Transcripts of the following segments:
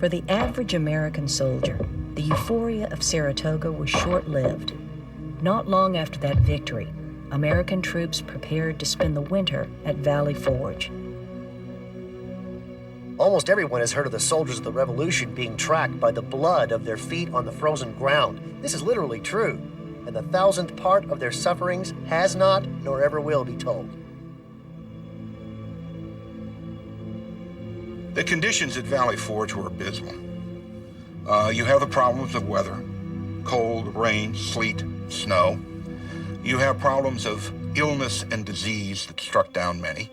For the average American soldier, the euphoria of Saratoga was short-lived. Not long after that victory, American troops prepared to spend the winter at Valley Forge. Almost everyone has heard of the soldiers of the Revolution being tracked by the blood of their feet on the frozen ground. This is literally true, and the thousandth part of their sufferings has not, nor ever will be told. The conditions at Valley Forge were abysmal. You have the problems of weather, cold, rain, sleet, snow. You have problems of illness and disease that struck down many.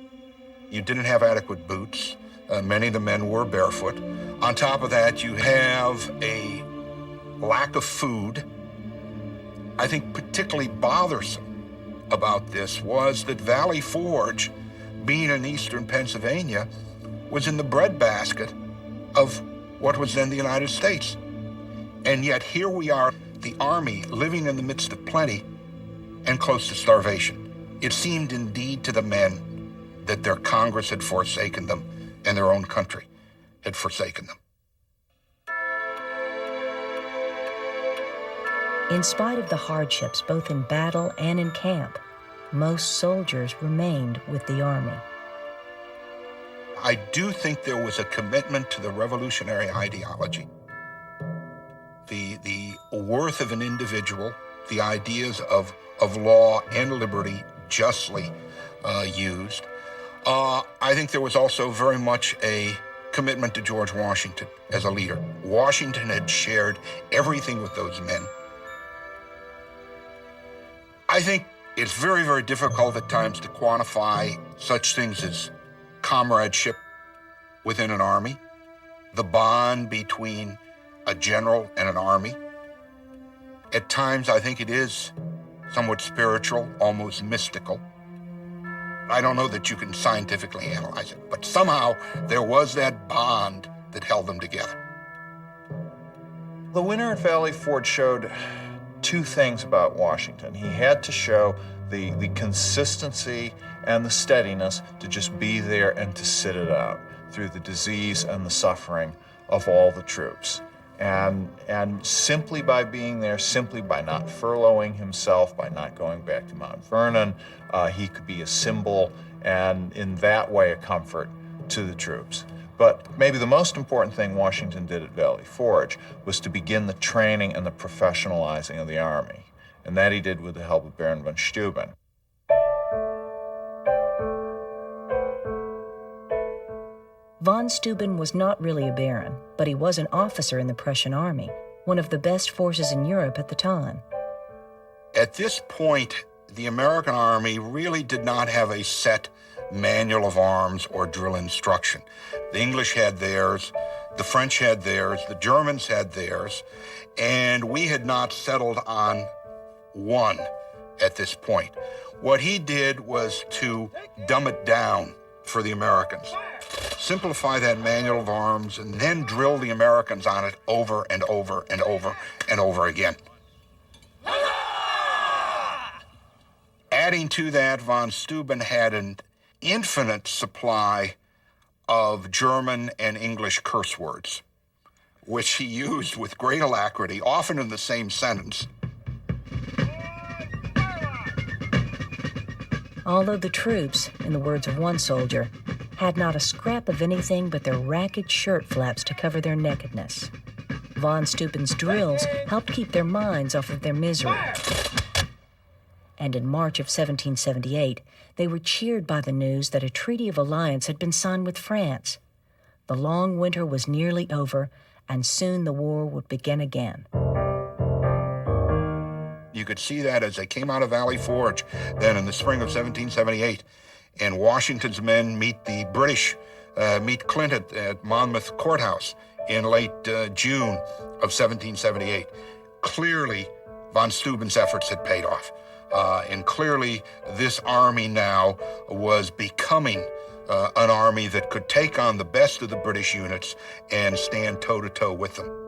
You didn't have adequate boots. Many of the men were barefoot. On top of that, you have a lack of food. I think particularly bothersome about this was that Valley Forge, being in eastern Pennsylvania, was in the breadbasket of what was then the United States. And yet here we are, the Army, living in the midst of plenty and close to starvation. It seemed indeed to the men that their Congress had forsaken them and their own country had forsaken them. In spite of the hardships, both in battle and in camp, most soldiers remained with the Army. I do think there was a commitment to the revolutionary ideology. The worth of an individual, the ideas of law and liberty justly used. I think there was also very much a commitment to George Washington as a leader. Washington had shared everything with those men. I think it's very, very difficult at times to quantify such things as comradeship within an army, the bond between a general and an army. At times, I think it is somewhat spiritual, almost mystical. I don't know that you can scientifically analyze it, but somehow there was that bond that held them together. The winter at Valley Forge showed two things about Washington. He had to show the consistency and the steadiness to just be there and to sit it out through the disease and the suffering of all the troops. And simply by being there, simply by not furloughing himself, by not going back to Mount Vernon, he could be a symbol and in that way a comfort to the troops. But maybe the most important thing Washington did at Valley Forge was to begin the training and the professionalizing of the Army. And that he did with the help of Baron von Steuben. Von Steuben was not really a baron, but he was an officer in the Prussian army, one of the best forces in Europe at the time. At this point, the American Army really did not have a set manual of arms or drill instruction. The English had theirs, the French had theirs, the Germans had theirs, and we had not settled on one at this point. What he did was to dumb it down for the Americans. Simplify that manual of arms and then drill the Americans on it over and over and over and over again. Adding to that, von Steuben had an infinite supply of German and English curse words, which he used with great alacrity, often in the same sentence. Although the troops, in the words of one soldier, had not a scrap of anything but their ragged shirt flaps to cover their nakedness, von Steuben's drills helped keep their minds off of their misery. And in March of 1778, they were cheered by the news that a treaty of alliance had been signed with France. The long winter was nearly over, and soon the war would begin again. You could see that as they came out of Valley Forge, then in the spring of 1778, and Washington's men meet the British, meet Clint at Monmouth Courthouse in late June of 1778. Clearly, von Steuben's efforts had paid off. And clearly, this army now was becoming an army that could take on the best of the British units and stand toe-to-toe with them.